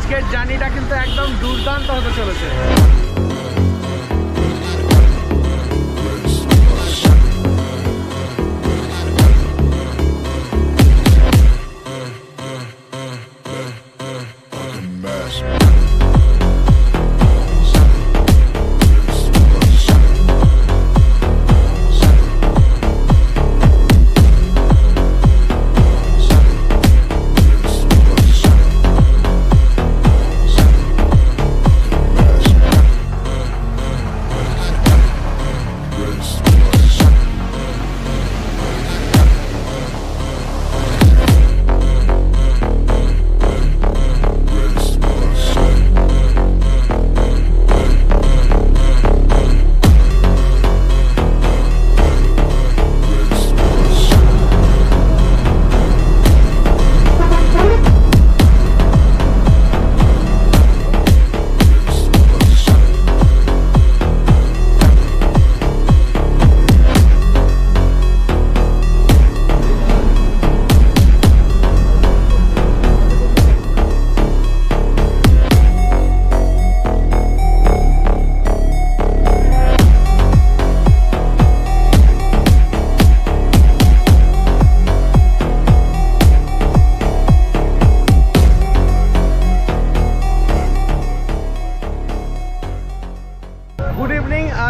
আজকের জার্নিটা কিন্তু একদম দুর্দান্ত হতে চলেছে।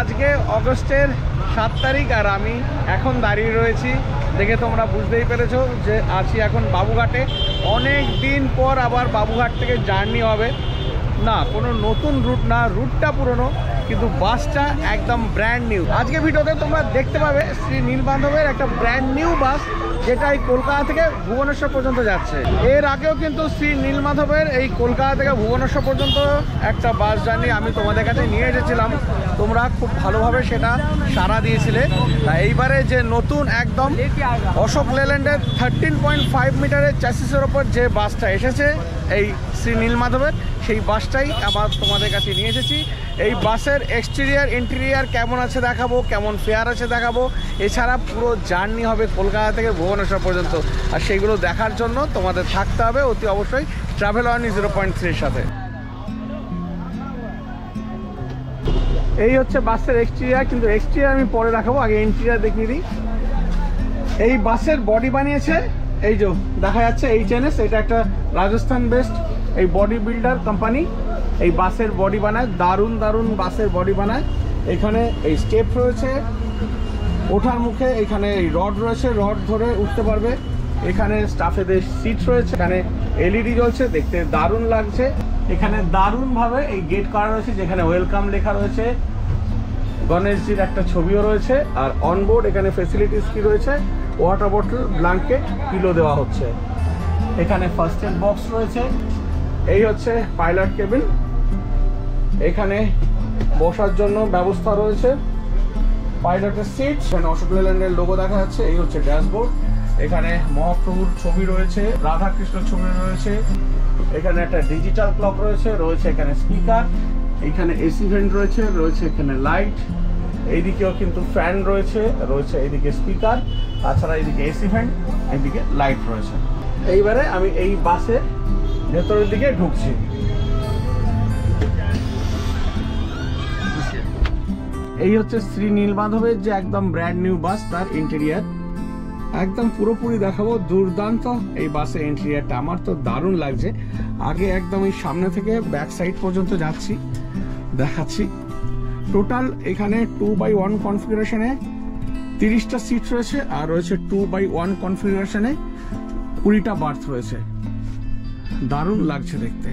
আজকে অগস্টের 7 তারিখ আর আমি এখন দাঁড়িয়ে রয়েছি, দেখে তোমরা বুঝতেই পেরেছো যে আছি এখন বাবুঘাটে। অনেক দিন পর আবার বাবুঘাট থেকে জার্নি হবে, না কোনো নতুন রুট না, রুটটা পুরনো কিন্তু বাসটা একদম ব্র্যান্ড নিউ। আজকে ভিডিওতে তোমরা দেখতে পাবে শ্রী নীলমাধবের একটা ব্র্যান্ড নিউ বাস, যেটা এই কলকাতা থেকে ভুবনেশ্বর পর্যন্ত যাচ্ছে। এর আগেও কিন্তু শ্রী নীলমাধবের এই কলকাতা থেকে ভুবনেশ্বর পর্যন্ত একটা বাস জার্নি আমি তোমাদের কাছে নিয়ে এসেছিলাম, তোমরা খুব ভালোভাবে সেটা সাড়া দিয়েছিলে। এইবারে যে নতুন একদম অশোক লেল্যান্ডের 13.5 মিটারের চ্যাসিসের ওপর যে বাসটা এসেছে এই শ্রী নীলমাধবের, সেই বাসটাই আবার তোমাদের কাছে নিয়ে এসেছি। এই বাসের এক্সটেরিয়ার ইন্টেরিয়ার কেমন আছে দেখাবো, কেমন ফেয়ার আছে দেখাবো, এছাড়া পুরো জার্নি হবে কলকাতা থেকে ভুবনেশ্বর পর্যন্ত। আর সেইগুলো দেখার জন্য তোমাদের থাকতে হবে অতি অবশ্যই ট্রাভেল ওয়ার্নি 0.3 এর সাথে। এই হচ্ছে বাসের এক্সটেরিয়ার, কিন্তু এক্সটেরিয়ার আমি পরে দেখাবো, আগে ইন্টেরিয়ার দেখিয়ে দিই। এই বাসের বডি বানিয়েছে এই যে দেখা যাচ্ছে HNS, এটা একটা রাজস্থান বেস্ট এই বডি বিল্ডার কোম্পানি। এই বাসের বডি বানায়, দারুণ দারুণ বাসের বডি বানায়। এখানে এই স্টেপ রয়েছে ওঠার মুখে, এখানে এই রড রয়েছে, রড ধরে উঠতে পারবে। এখানে স্টাফেদের সিট রয়েছে, এখানে LED জ্বলছে, দেখতে দারুণ লাগছে। এখানে দারুণভাবে এই গেট করা রয়েছে, যেখানে ওয়েলকাম লেখা রয়েছে, গণেশজির একটা ছবিও রয়েছে। আর অনবোর্ড এখানে ফেসিলিটিস কি রয়েছে, ওয়াটার বোতল, ব্ল্যাঙ্কেট, পিলো দেওয়া হচ্ছে। এখানে ফার্স্ট এড বক্স রয়েছে। এই হচ্ছে পাইলট কেবিন, এখানে বসার জন্য ব্যবস্থা রয়েছে, পাইলটের সিট, এখানে অশোক লেল্যান্ডের লোগো দেখা যাচ্ছে। এই হচ্ছে ড্যাশবোর্ড, এখানে মহাপ্রভুর ছবি রয়েছে, রাধাকৃষ্ণের ছবি রয়েছে। এখানে একটা ডিজিটাল ক্লক রয়েছে, রয়েছে এখানে স্পিকার, এখানে এসি ভেন্ট রয়েছে, রয়েছে এখানে লাইট, এইদিকেও কিন্তু ফ্যান রয়েছে, রয়েছে এইদিকে স্পিকার, তাছাড়া এইদিকে এসি ভেন্ট, এইদিকে লাইট রয়েছে। এইবারে আমি এই বাসের ভেতরের দিকে ঢুকছি। এই হচ্ছে শ্রী নীলমাধবের যে একদম ব্র্যান্ড নিউ বাস, তার ইন্টেরিয়ার একদম পুরোপুরি দেখাবো। দুর্দান্ত এই বাসের ইন্টেরিয়ারটা, আমার তো দারুণ লাগছে। আগে একদম এই সামনে থেকে ব্যাক সাইড পর্যন্ত যাচ্ছি, দেখাচ্ছি। টোটাল এখানে 2x1 কনফিগারেশনে 30টা সিট রয়েছে, আর রয়েছে 2x1 কনফিগারেশনে 20টা বার্থ রয়েছে। দারুণ লাগছে দেখতে।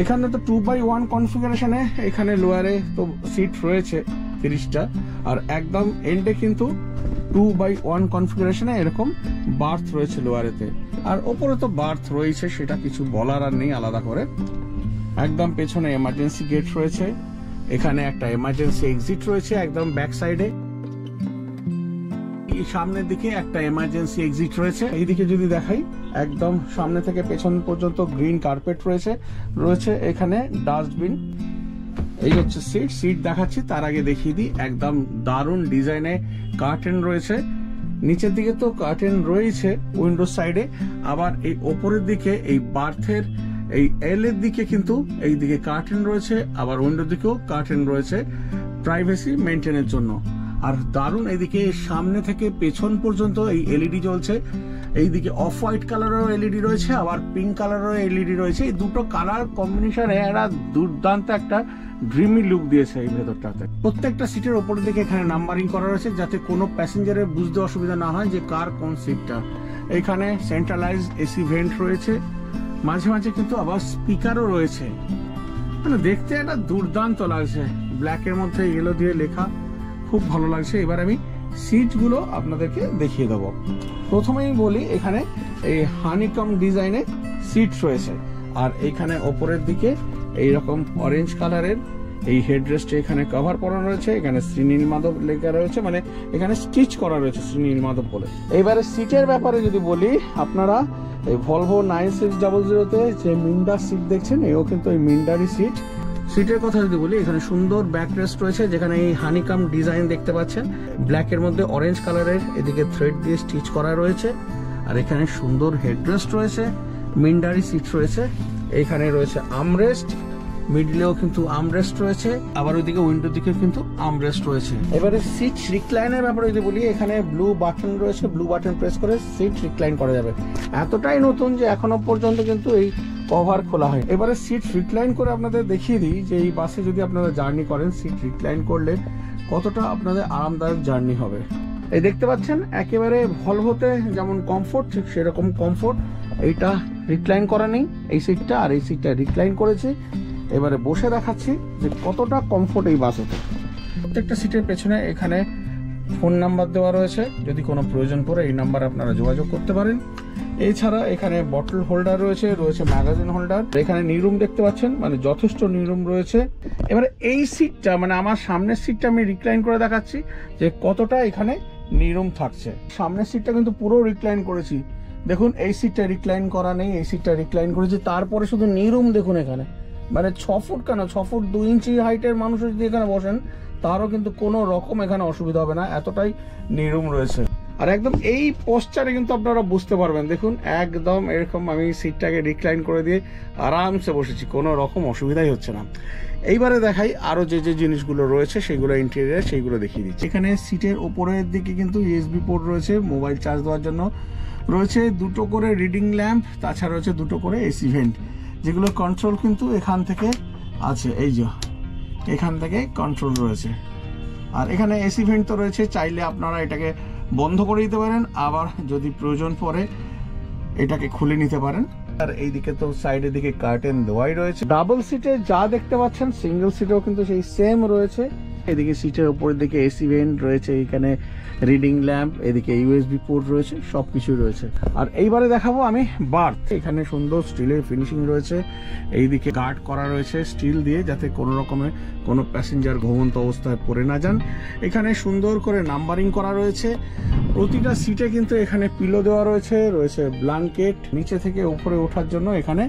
এখানে তো 2x1 কনফিগারেশনে এখানে লোয়ারে তো সিট রয়েছে 30টা, আর একদম এন্ডে কিন্তু 2x1 কনফিগারেশনে এরকম বার্থ রয়েছে লোয়ারেতে। আর ওপরে তো বার্থ রয়েছে, সেটা কিছু বলার আর নেই আলাদা করে। একদম পেছনে এমার্জেন্সি গেট রয়েছে, এখানে একটা এমার্জেন্সি এক্সিট রয়েছে একদম ব্যাক সাইডে। সামনের দিকে একটা এমার্জেন্সি এক্সিট রয়েছে। এইদিকে যদি দেখাই, একদম সামনে থেকে পেছন পর্যন্ত গ্রিন কার্পেট রয়েছে, রয়েছে এখানে ডাস্টবিন। এই হচ্ছে সিট দেখাচ্ছি, তার আগে দেখিয়ে দিই একদম দারুণ ডিজাইনে কার্টেন রয়েছে। নিচের দিকে তো কার্টেন রয়েছে উইন্ডোর সাইডে, আবার এই ওপরের দিকে এই বার্থের এই এল এর দিকে কিন্তু এই দিকে কার্টেন রয়েছে, আবার উইন্ডোর দিকেও কার্টেন রয়েছে প্রাইভেসি মেনটেনের জন্য। আর দারুণ এদিকে সামনে থেকে পেছন পর্যন্ত এই এলইডি জ্বলছে। এইদিকে অফ হোয়াইট কালারেরও এলইডি রয়েছে, আবার পিঙ্ক কালারেরও এলইডি রয়েছে। এই দুটো কালার কম্বিনেশনে এরা দুর্দান্ত একটা ড্রিমি লুক দিয়েছে এই ভেতরটাতে। প্রত্যেকটা সিটের ওপরের দিকে এখানে নাম্বারিং করা রয়েছে যাতে কোনো প্যাসেঞ্জারের বুঝতে অসুবিধা না হয় যে কার কোন সিটটা। এখানে সেন্ট্রালাইজ এসি ভেন্ট রয়েছে, মাঝে মাঝে কিন্তু আবার স্পিকারও রয়েছে। মানে দেখতে একটা দুর্দান্ত লাগছে, ব্ল্যাকের মধ্যে ইয়েলো দিয়ে লেখা, খুব ভালো লাগছে। এবার আমি সিটগুলো আপনাদেরকে দেখিয়ে দেবো। প্রথমেই বলি এখানে এই হানিকম ডিজাইনের সিট রয়েছে, আর এইখানে ওপরের দিকে এইরকম অরেঞ্জ কালারের এই হেডরেস্টে এখানে কভার করা রয়েছে। এখানে শ্রীনীল মাধব লেখা রয়েছে, মানে এখানে স্টিচ করা রয়েছে শ্রীনীল মাধব বলে। এইবারে সিটের ব্যাপারে যদি বলি, আপনারা এই ভলভো 9600-তে যে মিন্ডার সিট দেখছেন, এও কিন্তু এই মিন্ডারই সিট। সিটের কথা যদি বলি, এখানে সুন্দর ব্যাকরেস্ট রয়েছে যেখানে এই হানিকাম ডিজাইন দেখতে পাচ্ছেন, ব্ল্যাকের মধ্যে অরেঞ্জ কালারের এদিকে থ্রেড দিয়ে স্টিচ করা রয়েছে। আর এখানে সুন্দর হেডরেস্ট রয়েছে, মিন্ডারি সিট রয়েছে। এখানে রয়েছে আর্মরেস্ট, মিডলেও কিন্তু আর্মরেস্ট রয়েছে, আবার ওইদিকে উইন্ডোর দিকে কিন্তু আর্মরেস্ট রয়েছে। এবারে সিট রিক্লাইনের ব্যাপারে যদি বলি, এখানে ব্লু বাটন রয়েছে, ব্লু বাটন প্রেস করে সিট রিক্লাইন করা যাবে। এতটাই নতুন যে এখনো পর্যন্ত কিন্তু এই কভার খোলা হয়। এবারে সিট রিক্লাইন করে আপনাদের দেখিয়ে দিই যে এই বাসে যদি আপনারা জার্নি করেন, সিট রিক্লাইন করলে কতটা আপনাদের আরামদায়ক জার্নি হবে। এই দেখতে পাচ্ছেন একেবারে ভলভোতে যেমন কমফোর্ট, ঠিক সেরকম কমফোর্ট। এইটা রিক্লাইন করা নেই এই সিটটা, আর এই সিটটা রিক্লাইন করেছে। এবারে বসে দেখাচ্ছি যে কতটা কমফোর্ট এই বাসেতে। প্রত্যেকটা সিটের পেছনে এখানে ফোন নাম্বার দেওয়া রয়েছে, যদি কোনো প্রয়োজন পড়ে এই নাম্বারে আপনারা যোগাযোগ করতে পারেন। এছাড়া এখানে বটল হোল্ডার রয়েছে, রয়েছে ম্যাগাজিন হোল্ডার। এখানে নিরুম দেখতে পাচ্ছেন, মানে যথেষ্ট নিরুম রয়েছে। এবারে এই সিটটা, মানে আমার সামনের সিটটা আমি রিক্লাইন করে দেখাচ্ছি যে কতটা এখানে নিরুম থাকছে। সামনের সিটটা কিন্তু পুরো রিক্লাইন করেছি, দেখুন এই সিটটা রিক্লাইন করা নেই, এই সিটটা রিক্লাইন করেছি। তারপরে শুধু নিরুম দেখুন এখানে, মানে 6 ফুট কেন 6 ফুট 2 ইঞ্চি হাইটের মানুষ যদি এখানে বসেন তারও কিন্তু কোনো রকম এখানে অসুবিধা হবে না, এতটাই নিরুম রয়েছে। আর একদম এই পোস্টারে কিন্তু আপনারা বুঝতে পারবেন, দেখুন একদম এরকম আমি সিটটাকে রিক্লাইন করে দিয়ে আরামসে বসেছি, কোনো রকম অসুবিধাই হচ্ছে না। এইবারে দেখাই আরো যে যে জিনিসগুলো রয়েছে সেগুলো ইন্টেরিয়ার, সেইগুলো দেখিয়ে দিচ্ছি। এখানে সিটের ওপরের দিকে কিন্তু ইউএসবি পোর্ট রয়েছে, মোবাইল চার্জ দেওয়ার জন্য রয়েছে। দুটো করে রিডিং ল্যাম্প, তাছাড়া রয়েছে দুটো করে এসি ভেন্ট, যেগুলো কন্ট্রোল কিন্তু এখান থেকে আছে, এই যে এখান থেকে কন্ট্রোল রয়েছে। আর এখানে এসি ভেন্ট তো রয়েছে, চাইলে আপনারা এটাকে বন্ধ করে দিতে পারেন, আবার যদি প্রয়োজন পড়ে এটাকে খুলে নিতে পারেন। আর এইদিকে তো সাইডের দিকে কার্টেন দেওয়াই রয়েছে। ডাবল সিটে যা দেখতে পাচ্ছেন সিঙ্গেল সিটেও কিন্তু সেই সেম রয়েছে। এদিকে সিটের উপরের দিকে এসি ভেন্ট রয়েছে, এখানে রিডিং ল্যাম্প, এদিকে ইউএসবি পোর্ট রয়েছে, সবকিছু রয়েছে। আর এইবারে দেখাবো আমি বার্থ। এখানে সুন্দর স্টিলের ফিনিশিং রয়েছে, এইদিকে গার্ড করা রয়েছে স্টিল দিয়ে, যাতে কোনো রকমের কোনো প্যাসেঞ্জার ঘুমন্ত অবস্থায় পড়ে না যান। এখানে সুন্দর করে নাম্বারিং করা রয়েছে। প্রতিটা সিটে কিন্তু এখানে পিলো দেওয়া রয়েছে, রয়েছে ব্ল্যাঙ্কেট। নিচে থেকে উপরে ওঠার জন্য এখানে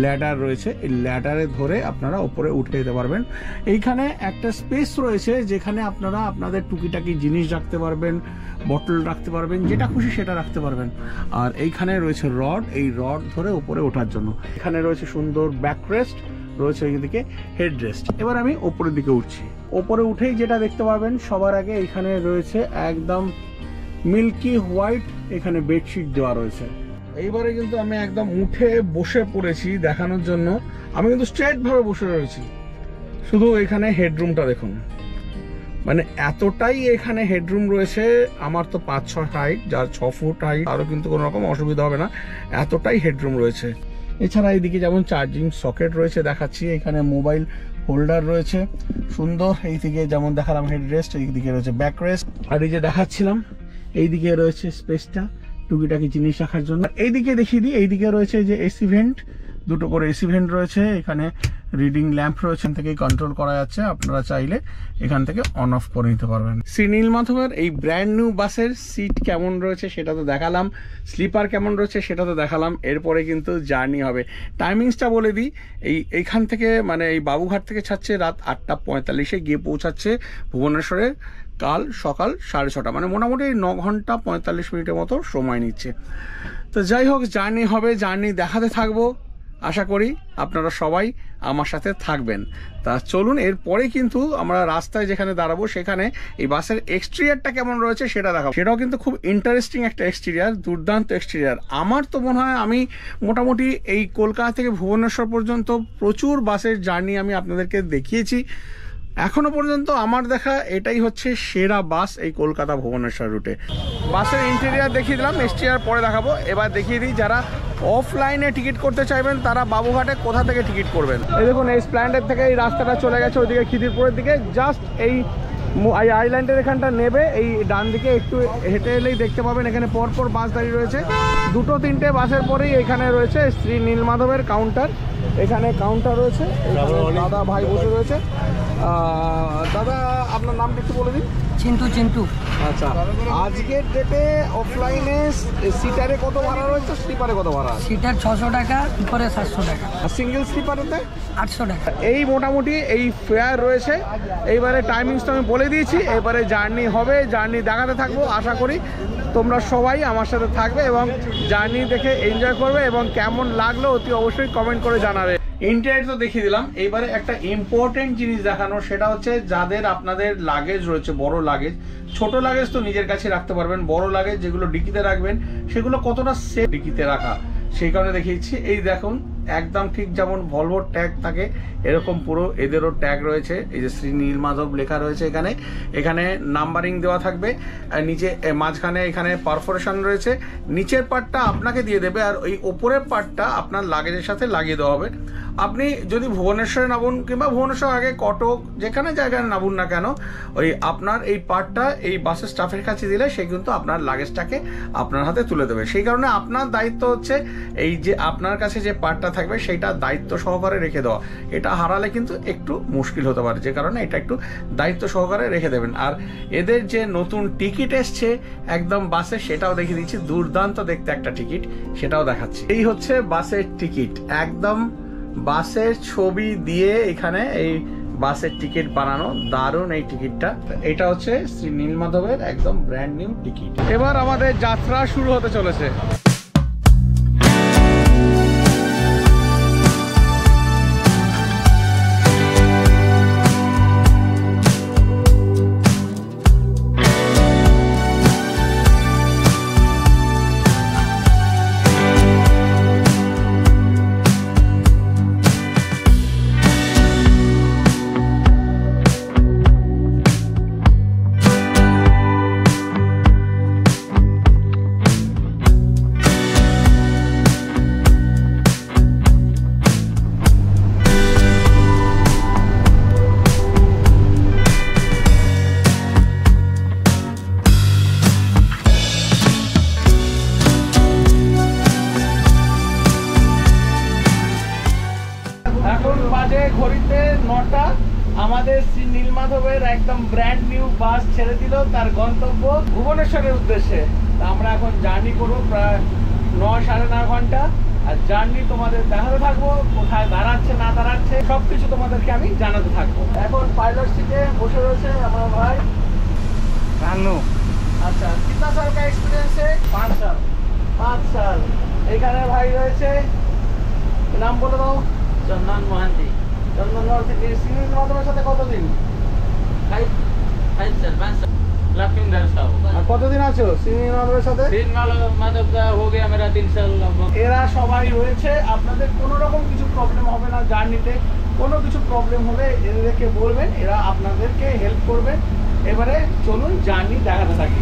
ল্যাডার রয়েছে, এই ল্যাডারে ধরে আপনারা উপরে উঠে যেতে পারবেন। এইখানে একটা স্পেস রয়েছে যেখানে আপনারা আপনাদের টুকিটাকি জিনিস রাখতে পারবেন, বটল রাখতে পারবেন, যেটা খুশি সেটা রাখতে পারবেন। আর এইখানে রয়েছে রড, এই রড ধরে উপরে ওঠার জন্য। এখানে রয়েছে সুন্দর ব্যাকরেস্ট, রয়েছে এইদিকে হেডরেস্ট। এবার আমি উপরের দিকে উঠছি। উপরে উঠেই যেটা দেখতে পাবেন সবার আগে এখানে রয়েছে একদম মিল্কি হোয়াইট, এখানে বেডশিট দেওয়া রয়েছে। এইবারে কিন্তু আমি একদম উঠে বসে পড়েছি দেখানোর জন্য। আমি কিন্তু স্ট্রেট ভাবে বসে রয়েছি, শুধু এখানে হেডরুমটা দেখুন, মানে এতটাই এখানে হেডরুম রয়েছে। আমার তো 5-6 হাইট, যার 6 ফুট হাইট, আরও কিন্তু কোনো রকম অসুবিধা হবে না, এতটাই হেডরুম রয়েছে। এছাড়া এইদিকে যেমন চার্জিং সকেট রয়েছে দেখাচ্ছি, এখানে মোবাইল হোল্ডার রয়েছে সুন্দর। এইদিকে যেমন দেখালাম হেডরেস্ট, এইদিকে রয়েছে ব্যাকরেস্ট। আর এই যে দেখাচ্ছিলাম এইদিকে রয়েছে স্পেসটা টুকিটাকি জিনিস রাখার জন্য। এইদিকে দেখিয়ে দিই, এইদিকে রয়েছে যে এসি ভেন্ট, দুটো করে এসি ভেন্ট রয়েছে। এখানে রিডিং ল্যাম্প রয়েছে, এখান থেকেই কন্ট্রোল করা যাচ্ছে। আপনারা চাইলে এখান থেকে অন অফ করে নিতে পারবেন। শ্রী নীলমাধবের এই ব্র্যান্ড নিউ বাসের সিট কেমন রয়েছে সেটা তো দেখালাম, স্লিপার কেমন রয়েছে সেটা তো দেখালাম। এরপরে কিন্তু জার্নি হবে। টাইমিংসটা বলে দিই, এইখান থেকে মানে এই বাবুঘাট থেকে ছাড়ছে রাত 8:45, গিয়ে পৌঁছাচ্ছে ভুবনেশ্বরের কাল সকাল 6:30, মানে মোটামুটি 9 ঘন্টা 45 মিনিটের মতো সময় নিচ্ছে। তো যাই হোক, জার্নি হবে, জার্নি দেখাতে থাকবো। আশা করি আপনারা সবাই আমার সাথে থাকবেন। তা চলুন, এরপরে কিন্তু আমরা রাস্তায় যেখানে দাঁড়াবো সেখানে এই বাসের এক্সটেরিয়ারটা কেমন রয়েছে সেটা দেখাবো। সেটাও কিন্তু খুব ইন্টারেস্টিং একটা এক্সটেরিয়ার, দুর্দান্ত এক্সটেরিয়ার। আমার তো মনে হয় আমি মোটামুটি এই কলকাতা থেকে ভুবনেশ্বর পর্যন্ত প্রচুর বাসের জার্নি আমি আপনাদেরকে দেখিয়েছি। এখনো পর্যন্ত আমার দেখা এটাই হচ্ছে সেরা বাস এই কলকাতা ভুবনেশ্বর রুটে। বাসের ইন্টেরিয়ার দেখিয়ে দিলাম, এক্সটেরিয়ার পরে দেখাবো। এবার দেখিয়ে দিই যারা অফলাইনে টিকিট করতে চাইবেন তারা বাবুঘাটে কোথা থেকে টিকিট করবেন। এই দেখুন, এই স্প্ল্যান্ডের থেকে এই রাস্তাটা চলে গেছে ওইদিকে খিদিরপুরের দিকে। জাস্ট এই আইল্যান্ডের এখানটা নেবে, এই ডান দিকে একটু হেঁটে এলেই দেখতে পাবেন এখানে পরপর বাস দাঁড়িয়ে রয়েছে। 2-3টে বাসের পরেই এখানে রয়েছে শ্রী নীলমাধবের কাউন্টার। এখানে কাউন্টার রয়েছে, দাদা ভাই বসে রয়েছে। দাদা আপনার নামটা একটু বলে দিন। চিন্টু। আচ্ছা, আজকের ডেটে অফলাইনে সিটারে কত ভাড়া রয়েছে, স্লিপারে কত ভাড়া? সিটার 600 টাকা, উপরে 700 টাকা, আর সিঙ্গেল স্লিপারেতে 800 টাকা। এই মোটামুটি এই ফেয়ার রয়েছে। এইবারে টাইমিংসটা আমি বলে দিয়েছি, এবারে জার্নি হবে, জার্নি দেখাতে থাকবো। আশা করি তোমরা সবাই আমার সাথে থাকবে এবং জার্নি দেখে এনজয় করবে, এবং কেমন লাগলো অতি অবশ্যই কমেন্ট করে জানাবে। ইন্টারনেট তো দেখিয়ে দিলাম, এইবারে একটা ইম্পর্টেন্ট জিনিস দেখানো, সেটা হচ্ছে যাদের আপনাদের লাগেজ রয়েছে, বড় লাগেজ, ছোট লাগেজ তো নিজের কাছে রাখতে পারবেন, বড় লাগেজ যেগুলো ডিকিতে রাখবেন সেগুলো কতটা সেফ ডিকিতে রাখা সেই কারণে দেখিয়েছি। এই দেখুন, একদম ঠিক যেমন ভলভোর ট্যাগ থাকে এরকম পুরো এদেরও ট্যাগ রয়েছে। এই যে শ্রী নীলমাধব লেখা রয়েছে এখানে, এখানে নাম্বারিং দেওয়া থাকবে। নিচে মাঝখানে এখানে পারফোরেশন রয়েছে। নিচের পার্টটা আপনাকে দিয়ে দেবে, আর ওই ওপরের পার্টটা আপনার লাগেজের সাথে লাগিয়ে দেওয়া হবে। আপনি যদি ভুবনেশ্বরে নামুন কিংবা ভুবনেশ্বর আগে কটক যেখানে জায়গায় নামুন না কেন, ওই আপনার এই পার্টটা এই বাসের স্টাফের কাছে দিলে সে কিন্তু আপনার লাগেজটাকে আপনার হাতে তুলে দেবে। সেই কারণে আপনার দায়িত্ব হচ্ছে এই যে আপনার কাছে যে পার্টটা থাকবে সেটা দায়িত্ব সহকারে রেখে দেওয়া। এটা হারালে কিন্তু একটু মুশকিল হতে পারে, যে কারণে এটা একটু দায়িত্ব সহকারে রেখে দেবেন। আর এদের যে নতুন টিকিট এসছে একদম বাসে, সেটাও দেখিয়ে দিচ্ছি। দুর্দান্ত দেখতে একটা টিকিট, সেটাও দেখাচ্ছি। এই হচ্ছে বাসের টিকিট, একদম বাসের ছবি দিয়ে এখানে এই বাসের টিকিট বানানো, দারুণ এই টিকিটটা। এটা হচ্ছে শ্রী নীলমাধবের একদম ব্র্যান্ড নিউ টিকিট। এবার আমাদের যাত্রা শুরু হতে চলেছে। ঘড়িতে 9টা। আমাদের শ্রী নীলমাধবের একদম ব্র্যান্ড নিউ বাস ছেড়ে দিল তার গন্তব্য ভুবনেশ্বরের উদ্দেশ্যে। আমরা এখন জার্নি করবো প্রায় 9-9.5 ঘন্টা। আর জার্নি তোমাদের দেখাতে থাকবো, কোথায় দাঁড়াচ্ছে না দাঁড়াচ্ছে সবকিছু তোমাদেরকে আমি জানাতে থাকবো। এখন পাইলট সিটে বসে রয়েছে আমার ভাই রানু। আচ্ছা, কিतना साल का एक्सपीरियंस है? 5 साल। এখানে ভাই রয়েছে, নাম বলে দাও। চন্দন মহান্তি। চন্দন মহান্তি। শ্রী নীলমাধবের সাথে কতদিন? 5 साल। लखींदर साहब। কতদিন আছো শ্রী নীলমাধবের সাথে? नीलमाधव का हो गया मेरा 3 साल लगभग। এরা সবাই রয়েছে। আপনাদের কোনো রকম কিছু প্রবলেম হবে না জার্নিতে। কোনো কিছু প্রবলেম হলে এদেরকে বলবেন, এরা আপনাদেরকে হেল্প করবে। এবারে চলুন জার্নি দেখাতে থাকি।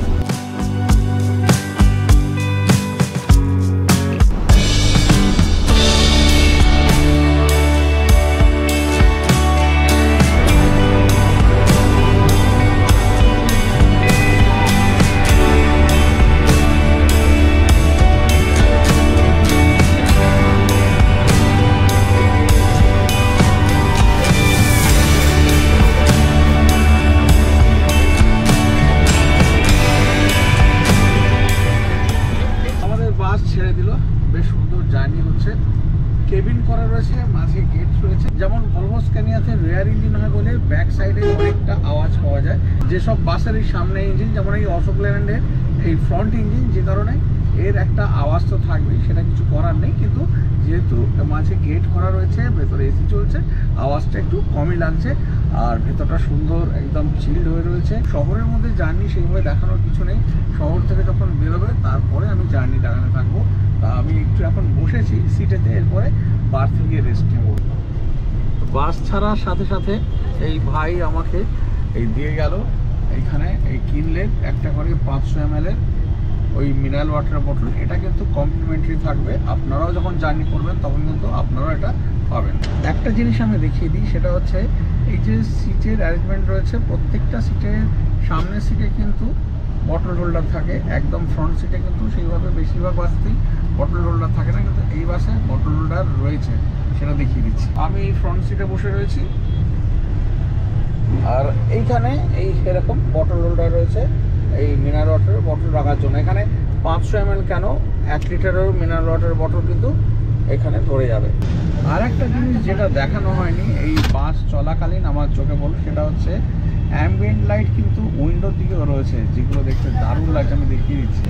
কেবিন করা রয়েছে, মাঝে গেট রয়েছে। যেমন ভলভো স্ক্যানিয়াতে রেয়ার ইঞ্জিন হয় বলে ব্যাক সাইডে অনেকটা আওয়াজ পাওয়া যায়। যেসব বাসের এই সামনে ইঞ্জিন, যেমন এই অশোক লেল্যান্ডের এই ফ্রন্ট ইঞ্জিন, যে কারণে এর একটা আওয়াজ তো থাকবেই, সেটা কিছু করার নেই। কিন্তু যেহেতু মাঝে গেট করা রয়েছে, ভেতরে এসি চলছে, আওয়াজটা একটু কমই লাগছে। আর ভেতরটা সুন্দর, একদম চিল্ড হয়ে রয়েছে। শহরের মধ্যে জার্নি সেইভাবে দেখানোর কিছু নেই, শহর থেকে যখন বেরোবে তারপরে আমি জার্নি দেখাতে থাকবো। তা আমি একটু এখন বসেছি সিটেতে, এরপরে বার্থে গিয়ে রেস্ট নেব। বাস ছাড়ার সাথে সাথে এই ভাই আমাকে এই দিয়ে গেল, এইখানে এই কিনলেন একটা করে 500 ml এর ওই মিনারেল ওয়াটার বটল। এটা কিন্তু কমপ্লিমেন্টারি থাকবে, আপনারাও যখন জার্নি করবেন তখন কিন্তু আপনারাও এটা পাবেন। একটা জিনিস আমি দেখিয়ে দিই, সেটা হচ্ছে এই যে সিটের অ্যারেঞ্জমেন্ট রয়েছে, প্রত্যেকটা সিটের সামনের সিটে কিন্তু বটল হোল্ডার থাকে। একদম ফ্রন্ট সিটে কিন্তু সেইভাবে বেশিরভাগ বাসেই বটল হোল্ডার থাকে না, কিন্তু এই বাসে বটল হোল্ডার রয়েছে, সেটা দেখিয়ে দিচ্ছি। আমি ফ্রন্ট সিটে বসে রয়েছি, আর এইখানে এই এরকম বটল হোল্ডার রয়েছে এই মিনারেল ওয়াটারের বটল রাখার জন্য। এখানে 500 ml কেন, 1 লিটারের মিনারেল ওয়াটারের বটল কিন্তু এখানে ধরে যাবে। আর একটা জিনিস যেটা দেখানো হয়নি এই বাস চলাকালীন আমার চোখে পড়ল, সেটা হচ্ছে অ্যাম্বিয়েন্ট লাইট কিন্তু উইন্ডোর দিকেও রয়েছে, যেগুলো দেখতে দারুণ লাগছে। আমি দেখিয়ে দিচ্ছি,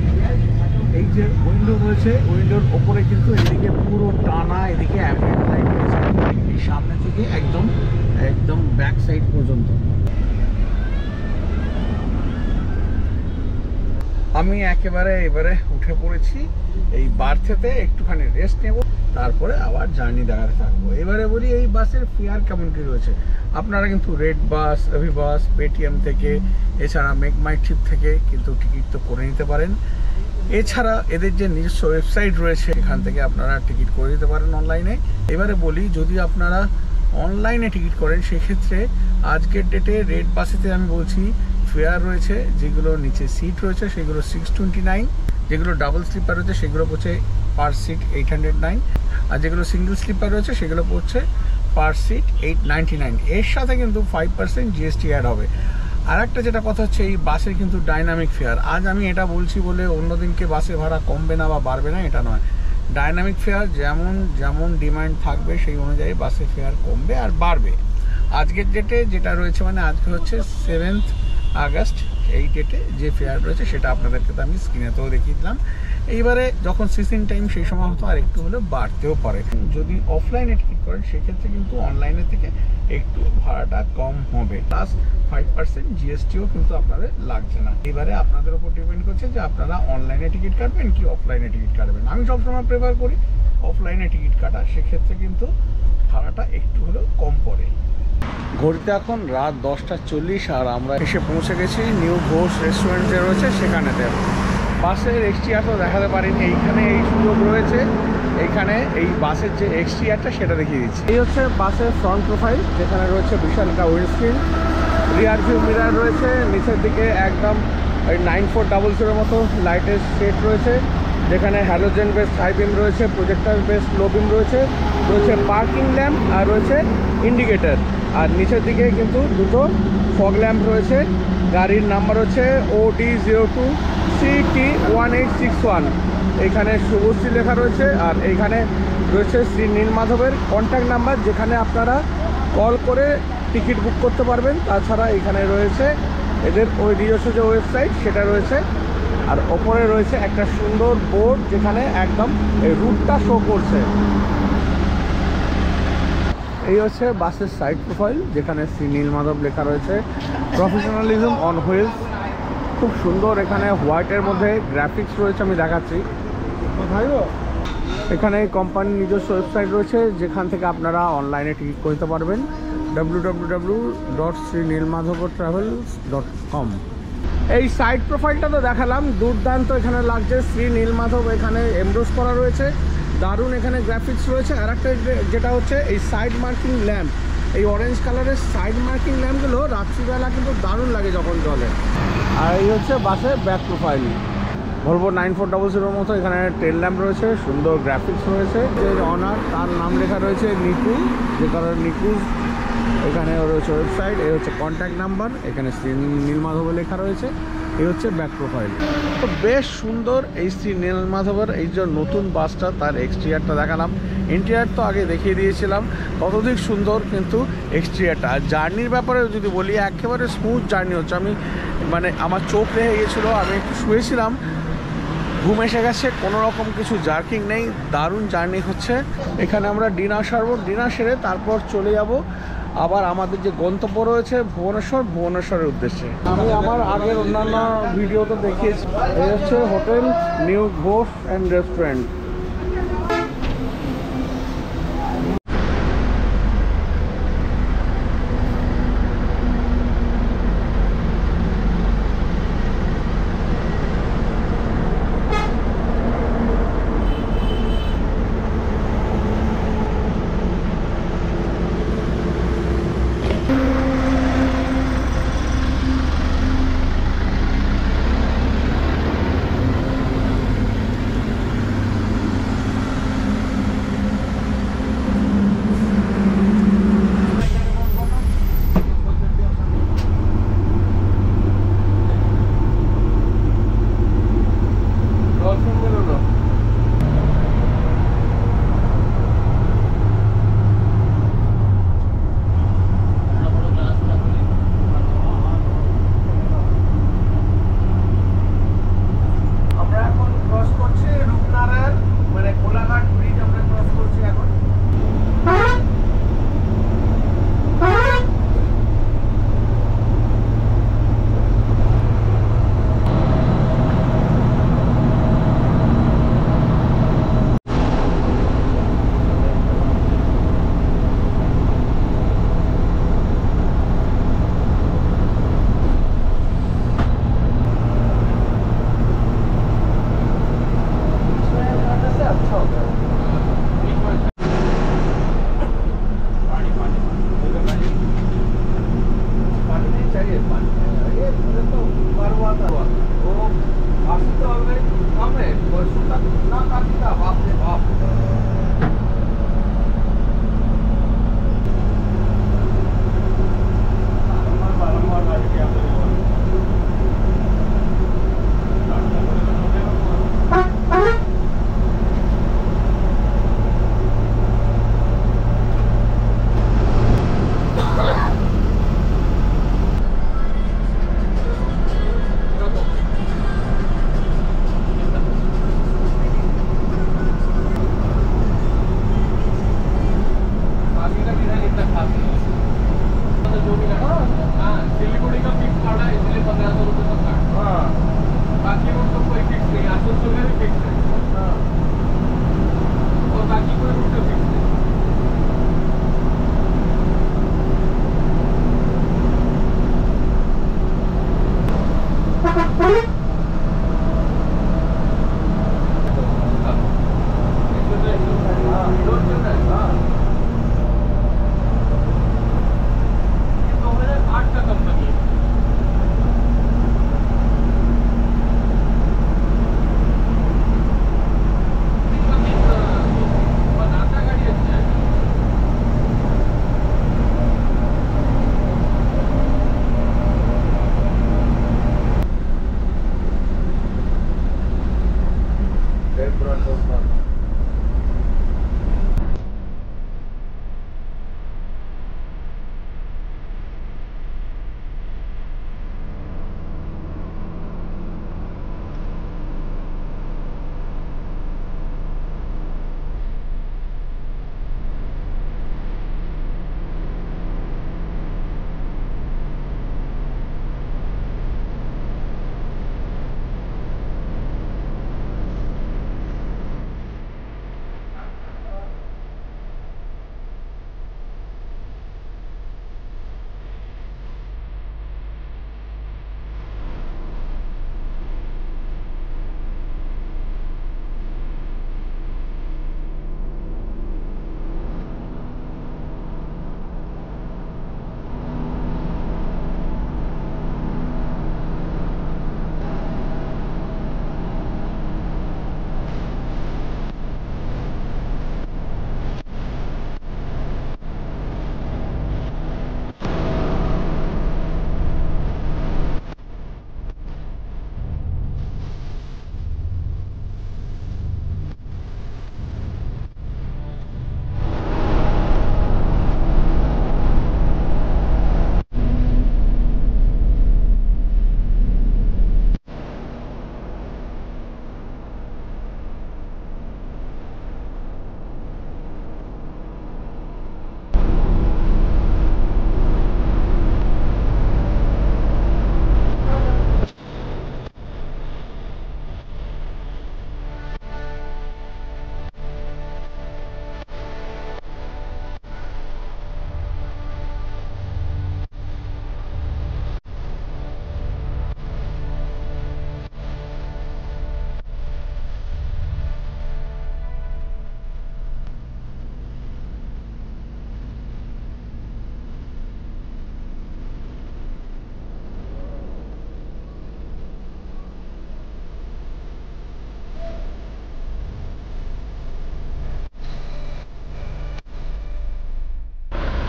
এই যে উইন্ডো রয়েছে, উইন্ডোর ওপরে কিন্তু এদিকে পুরো টানা, এদিকে অ্যাম্বিয়েন্ট লাইট রয়েছে এই সামনে থেকে একদম একদম ব্যাক সাইড পর্যন্ত। আমি একেবারে এবারে উঠে পড়েছি এই বার্থেতে, একটুখানি রেস্ট নেব, তারপরে আবার জার্নি দেখাতে থাকবো। এবারে বলি এই বাসের ফেয়ার কেমন কী রয়েছে। আপনারা কিন্তু রেড বাস, অভি বাস, পেটিএম থেকে, এছাড়া মেক মাই ট্রিপ থেকে কিন্তু টিকিট তো করে নিতে পারেন। এছাড়া এদের যে নিজস্ব ওয়েবসাইট রয়েছে, এখান থেকে আপনারা টিকিট করে দিতে পারেন অনলাইনে। এবারে বলি, যদি আপনারা অনলাইনে টিকিট করেন সেক্ষেত্রে আজকের ডেটে রেড বাসেতে আমি বলছি ফেয়ার রয়েছে, যেগুলো নিচে সিট রয়েছে সেগুলো 629, যেগুলো ডাবল স্লিপার রয়েছে সেগুলো পড়ছে পার সিট 809, আর যেগুলো সিঙ্গেল স্লিপার রয়েছে সেগুলো পড়ছে পার সিট 899। এর সাথে কিন্তু 5% জিএসটি অ্যাড হবে। আর একটা যেটা কথা হচ্ছে, এই বাসের কিন্তু ডাইনামিক ফেয়ার। আজ আমি এটা বলছি বলে অন্যদিনকে বাসের ভাড়া কমবে না বা বাড়বে না, এটা নয়। ডাইনামিক ফেয়ার যেমন যেমন ডিমান্ড থাকবে সেই অনুযায়ী বাসের ফেয়ার কমবে আর বাড়বে। আজকের ডেটে যেটা রয়েছে, মানে আজকে হচ্ছে 7 আগস্ট, এই ডেটে যে ফেয়ার রয়েছে সেটা আপনাদেরকে তো আমি স্ক্রিনেতেও দেখিয়ে দিলাম। এইবারে যখন সিজন টাইম সেই সময় হয়তো আর একটু হলে বাড়তেও পারে। যদি অফলাইনে টিকিট করেন সেক্ষেত্রে কিন্তু অনলাইনের থেকে একটু ভাড়াটা কম হবে, প্লাস 5% জিএসটিও কিন্তু আপনাদের লাগছে না। এবারে আপনাদের উপর ডিপেন্ড করছে যে আপনারা অনলাইনে টিকিট কাটবেন কি অফলাইনে টিকিট কাটবেন। আমি সবসময় প্রেফার করি অফলাইনে টিকিট কাটা, সেক্ষেত্রে কিন্তু ভাড়াটা একটু হলেও কম পড়ে। ঘড়িতে এখন রাত 10:40 আর আমরা এসে পৌঁছে গেছি নিউ ঘোষ রেস্টুরেন্ট যে রয়েছে সেখানেতে। বাসের এক্সটিআর তো দেখাতে পারিনি, এইখানে এই সুযোগ রয়েছে, এইখানে এই বাসের যে এক্সটিআরটা সেটা দেখিয়ে দিচ্ছি। এই হচ্ছে বাসের ফ্রন্ট প্রোফাইল, যেখানে রয়েছে বিশাল একটা উইন্ডস্ক্রিন, রিয়ার ভিউ মিরার রয়েছে, নিচের দিকে একদম ওই 9400 মতো লাইটের সেট রয়েছে, যেখানে হ্যালোজেন বেসড হাই বিম রয়েছে, প্রজেক্টর বেসড লো বিম রয়েছে, রয়েছে পার্কিং ল্যাম্প আর রয়েছে ইন্ডিকেটর। আর নিচের দিকে কিন্তু দুটো ফগ ল্যাম্প রয়েছে। গাড়ির নাম্বার হচ্ছে OD02CT1861। এইখানে শুভশ্রী লেখা রয়েছে, আর এইখানে রয়েছে শ্রী নীলমাধবের কন্ট্যাক্ট নাম্বার, যেখানে আপনারা কল করে টিকিট বুক করতে পারবেন। তাছাড়া এখানে রয়েছে এদের ওই নিজস্ব যে ওয়েবসাইট সেটা রয়েছে, আর ওপরে রয়েছে একটা সুন্দর বোর্ড যেখানে একদম এই রুটটা শো করছে। এই হচ্ছে বাসের সাইড প্রোফাইল, যেখানে শ্রী নীলমাধব লেখা রয়েছে, প্রফেশনালিজম অন হুইলস। খুব সুন্দর, এখানে হোয়াইটের মধ্যে গ্রাফিক্স রয়েছে, আমি দেখাচ্ছি। এখানে কোম্পানির নিজস্ব ওয়েবসাইট রয়েছে, যেখান থেকে আপনারা অনলাইনে টিকিট করতে পারবেন, www.srinilmadhavtravels.com। এই সাইড প্রোফাইলটা তো দেখালাম, দুর্দান্ত এখানে লাগছে। শ্রী নীলমাধব এখানে এমব্রোস করা রয়েছে, দারুণ এখানে গ্রাফিক্স রয়েছে। আর একটা যেটা হচ্ছে এই সাইড মার্কিং ল্যাম্প, এই অরেঞ্জ কালারের সাইড মার্কিং ল্যাম্পগুলো রাত্রিবেলা কিন্তু দারুণ লাগে যখন চলে। আর এই হচ্ছে বাসের ব্যাক প্রোফাইল, ভলভো 9400 মতো এখানে টেল ল্যাম্প রয়েছে, সুন্দর গ্রাফিক্স রয়েছে। যে অনার তার নাম লেখা রয়েছে নিকু, যে কারণে নিকুজ। এখানে রয়েছে ওয়েবসাইট, এই হচ্ছে কন্ট্যাক্ট নাম্বার, এখানে শ্রী নীলমাধব লেখা রয়েছে। এই হচ্ছে ব্যাক প্রোফাইল। তো বেশ সুন্দর এই শ্রী নীলমাধবের এই যে নতুন বাসটা, তার এক্সটিরিয়ারটা দেখালাম। ইন্টেরিয়ার তো আগে দেখিয়ে দিয়েছিলাম, ততদিক সুন্দর কিন্তু এক্সটেরিয়ারটা। আর জার্নির ব্যাপারে যদি বলি, একেবারে স্মুথ জার্নি হচ্ছে। আমি মানে আমার চোখ রেখে গেছিলো, আমি একটু শুয়েছিলাম, ঘুম এসে গেছে, কোনো রকম কিছু জার্কিং নেই, দারুণ জার্নি হচ্ছে। এখানে আমরা ডিনার সারবো, ডিনার সেরে তারপর চলে যাব আবার আমাদের যে গন্তব্য রয়েছে ভুবনেশ্বরের উদ্দেশ্যে। আমি আমার আগের অন্যান্য ভিডিওতে দেখিয়েছি, এই হচ্ছে hotel new Ghosh and restaurant.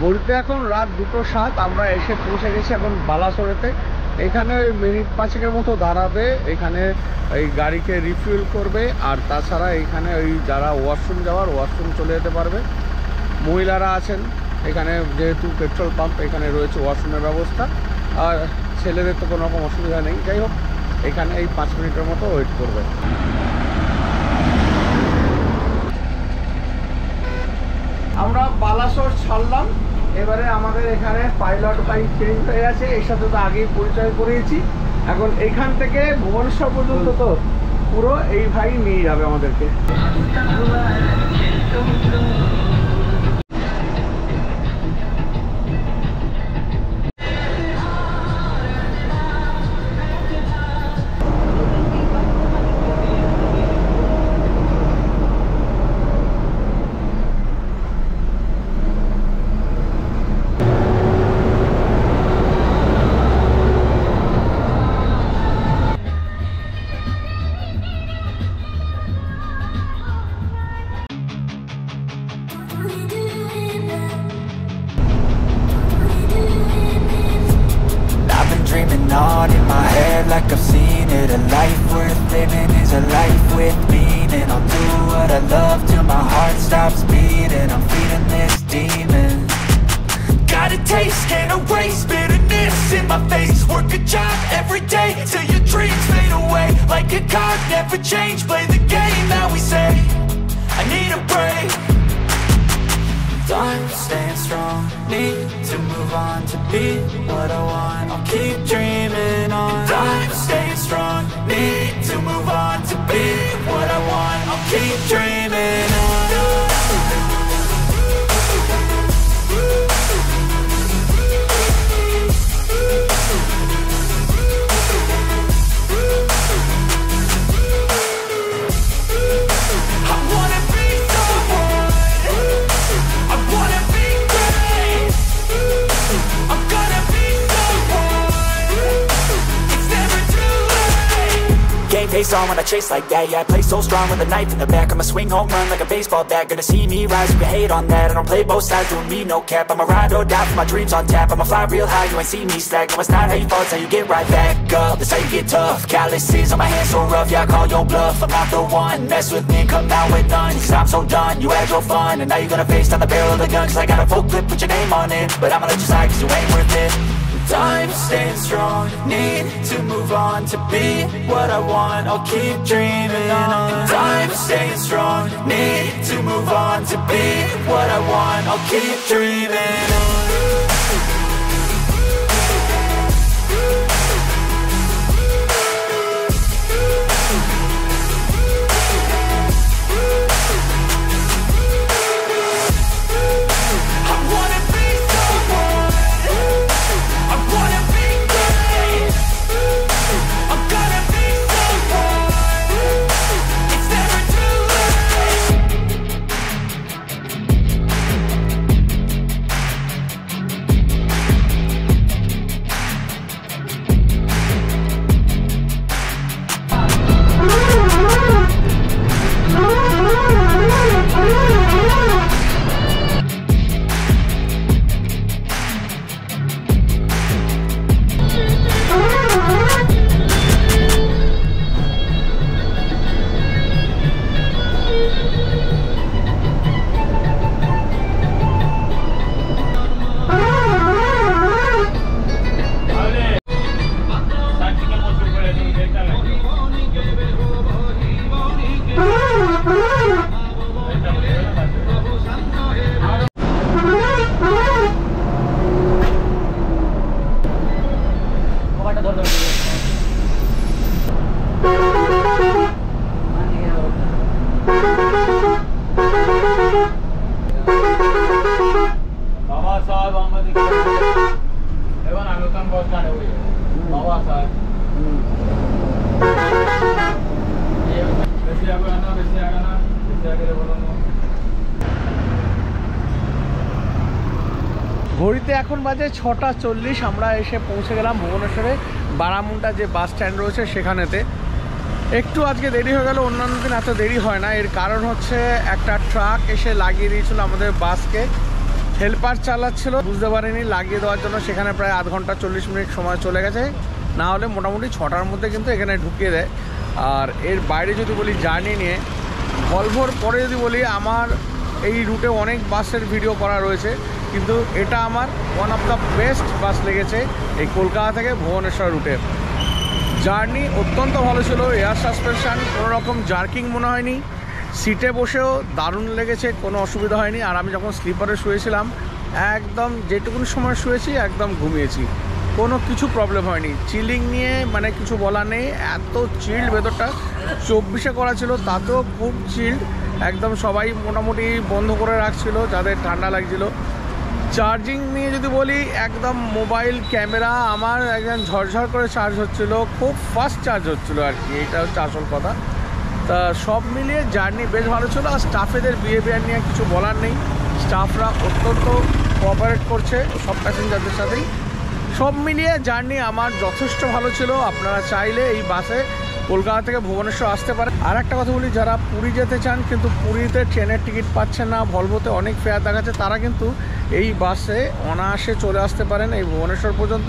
ঘড়িতে এখন রাত 2:07, আমরা এসে পৌঁছে গেছি এখন বালাসোরেতে। এখানে মিনিট 5-এর মতো দাঁড়াবে, এখানে এই গাড়িকে রিফিল করবে। আর তাছাড়া এখানে ওই যারা ওয়াশরুম চলে যেতে পারবে, মহিলারা আছেন এখানে, যেহেতু পেট্রোল পাম্প এখানে রয়েছে ওয়াশরুমের ব্যবস্থা। আর ছেলেদের তো কোনো রকম অসুবিধা নেই। যাই হোক, এখানে এই 5 মিনিটের মতো ওয়েট করবে। আমরা বালাসোর ছাড়লাম, এবারে আমাদের এখানে পাইলট বাইক চেঞ্জ হয়ে গেছে, এর সাথে তো আগেই পরিচয় করিয়েছি। এখন এখান থেকে ভুবনেশ্বর পর্যন্ত তো পুরো এই ভাই নিয়ে যাবে আমাদেরকে। On in my head like I've seen it. A life worth living is a life with meaning. I'll do what I love till my heart stops beating. I'm feeding this demon. Got a taste, can't erase bitterness in my face. Work a job every day till your dreams fade away. Like a card, never change. Play the game that we say. I need a break. I'm staying strong, need to move on to be what I want. I'll keep dreaming on. I'm staying strong, need to move on to be what I want. I'll keep dreaming on. Face on when I chase like that. Yeah, I play so strong with a knife in the back. I'ma swing home run like a baseball bat. Gonna see me rise, you can hate on that. I don't play both sides, doing me no cap. I'ma ride or die for my dreams on tap. I'ma fly real high, you ain't see me slack. No, it's not how you fall, it's how you get right back up. That's how you get tough. Calluses on my hands so rough, yeah, I call your bluff. I'm not the one, mess with me, come out with none. Cause I'm so done, you had your fun. And now you're gonna face down the barrel of the gun. Cause I got a full clip, put your name on it. But I'ma let you slide cause you ain't worth it. I'm staying strong, need to move on to be what I want. I'll keep dreaming on. I'm staying strong, need to move on to be what I want. I'll keep dreaming on. ঘড়িতে এখন বাজে 6:40। আমরা এসে পৌঁছে গেলাম ভুবনেশ্বরে বারামুন্ডা যে bus stand রয়েছে সেখানেতে। একটু আজকে দেরি হয়ে গেল, অন্যান্য দিন এত দেরি হয় না। এর কারণ হচ্ছে একটা ট্রাক এসে লাগিয়ে দিয়েছিল আমাদের বাসকে। হেল্পার চালাচ্ছিল, বুঝতে পারিনি লাগিয়ে দেওয়ার জন্য সেখানে প্রায় আধ ঘন্টা 40 মিনিট সময় চলে গেছে। না হলে মোটামুটি 6টার মধ্যে কিন্তু এখানে ঢুকিয়ে দেয়। আর এর বাইরে যদি বলি জার্নি নিয়ে, ভলভোর পরে যদি বলি, আমার এই রুটে অনেক বাসের ভিডিও করা রয়েছে, কিন্তু এটা আমার ওয়ান অফ দ্য বেস্ট বাস লেগেছে এই কলকাতা থেকে ভুবনেশ্বর রুটে। জার্নি অত্যন্ত ভালো ছিল, এয়ার সাসপেনশন, কোনো রকম জার্কিং মনে হয়নি, সিটে বসেও দারুণ লেগেছে, কোনো অসুবিধা হয়নি। আর আমি যখন স্লিপারে শুয়েছিলাম একদম যেটুকুনি সময় শুয়েছি একদম ঘুমিয়েছি, কোনো কিছু প্রবলেম হয়নি। চিলিং নিয়ে মানে কিছু বলার নেই, এত চিল্ড ভেতরটা। 24-এ করা ছিল, তাতেও খুব চিল্ড, একদম সবাই মোটামুটি বন্ধ করে রাখছিল যাদের ঠান্ডা লাগছিল। চার্জিং নিয়ে যদি বলি, একদম মোবাইল ক্যামেরা আমার একদম ঝরঝর করে চার্জ হচ্ছিল, খুব ফাস্ট চার্জ হচ্ছিল আর কি, এটা হচ্ছে আসল কথা। তা সব মিলিয়ে জার্নি বেশ ভালো ছিল। আর স্টাফেদের বিহেভিয়ার নিয়ে কিছু বলার নেই, স্টাফরা অত্যন্ত কোঅপারেট করছে সব প্যাসেঞ্জারদের সাথেই। সব মিলিয়ে জার্নি আমার যথেষ্ট ভালো ছিল। আপনারা চাইলে এই বাসে কলকাতা থেকে ভুবনেশ্বর আসতে পারেন। আর একটা কথা বলি, যারা পুরী যেতে চান কিন্তু পুরীতে ট্রেনের টিকিট পাচ্ছেন না, ভলভোতে অনেক ফেয়ার দেখাচ্ছে, তারা কিন্তু এই বাসে অনায়াসে চলে আসতে পারেন এই ভুবনেশ্বর পর্যন্ত।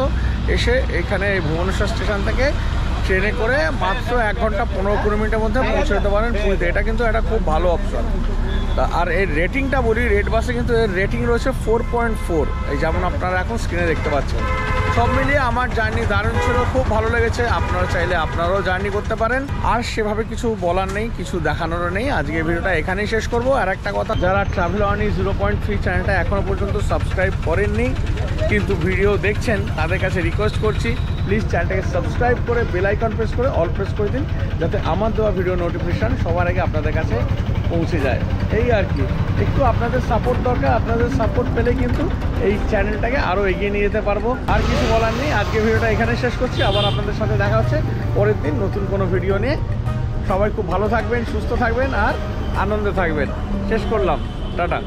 এসে এখানে এই ভুবনেশ্বর স্টেশন থেকে ট্রেনে করে মাত্র 1 ঘন্টা 15-20 মিনিটের মধ্যে পৌঁছে যেতে পারেন পুরীতে। এটা কিন্তু একটা খুব ভালো অপশন। আর এর রেটিংটা বলি, রেড বাসে কিন্তু এর রেটিং রয়েছে 4.4, এই যেমন আপনারা এখন স্ক্রিনে দেখতে পাচ্ছেন। সব মিলিয়ে আমার জার্নি দারুণ ছিল, খুব ভালো লেগেছে। আপনারা চাইলে আপনারাও জার্নি করতে পারেন। আর সেভাবে কিছু বলার নেই, কিছু দেখানোরও নেই। আজকে ভিডিওটা এখানেই শেষ করব। আর একটা কথা, যারা ট্রাভেল আর্নি 0.3 চ্যানেলটা এখনও পর্যন্ত সাবস্ক্রাইব করেননি কিন্তু ভিডিও দেখছেন, তাদের কাছে রিকোয়েস্ট করছি প্লিজ চ্যানেলটাকে সাবস্ক্রাইব করে বেল আইকন প্রেস করে অল প্রেস করে দিন, যাতে আমার দেওয়া ভিডিও নোটিফিকেশান সবার আগে আপনাদের কাছে পৌঁছে যায়। এই আর কি, একটু আপনাদের সাপোর্ট দরকার। আপনাদের সাপোর্ট পেলে কিন্তু এই চ্যানেলটাকে আরও এগিয়ে নিয়ে যেতে পারবো। আর কিছু বলার নেই, আজকে ভিডিওটা এখানে শেষ করছি। আবার আপনাদের সাথে দেখা হচ্ছে পরের দিন নতুন কোনো ভিডিও নিয়ে। সবাই খুব ভালো থাকবেন, সুস্থ থাকবেন আর আনন্দে থাকবেন। শেষ করলাম, টাটা।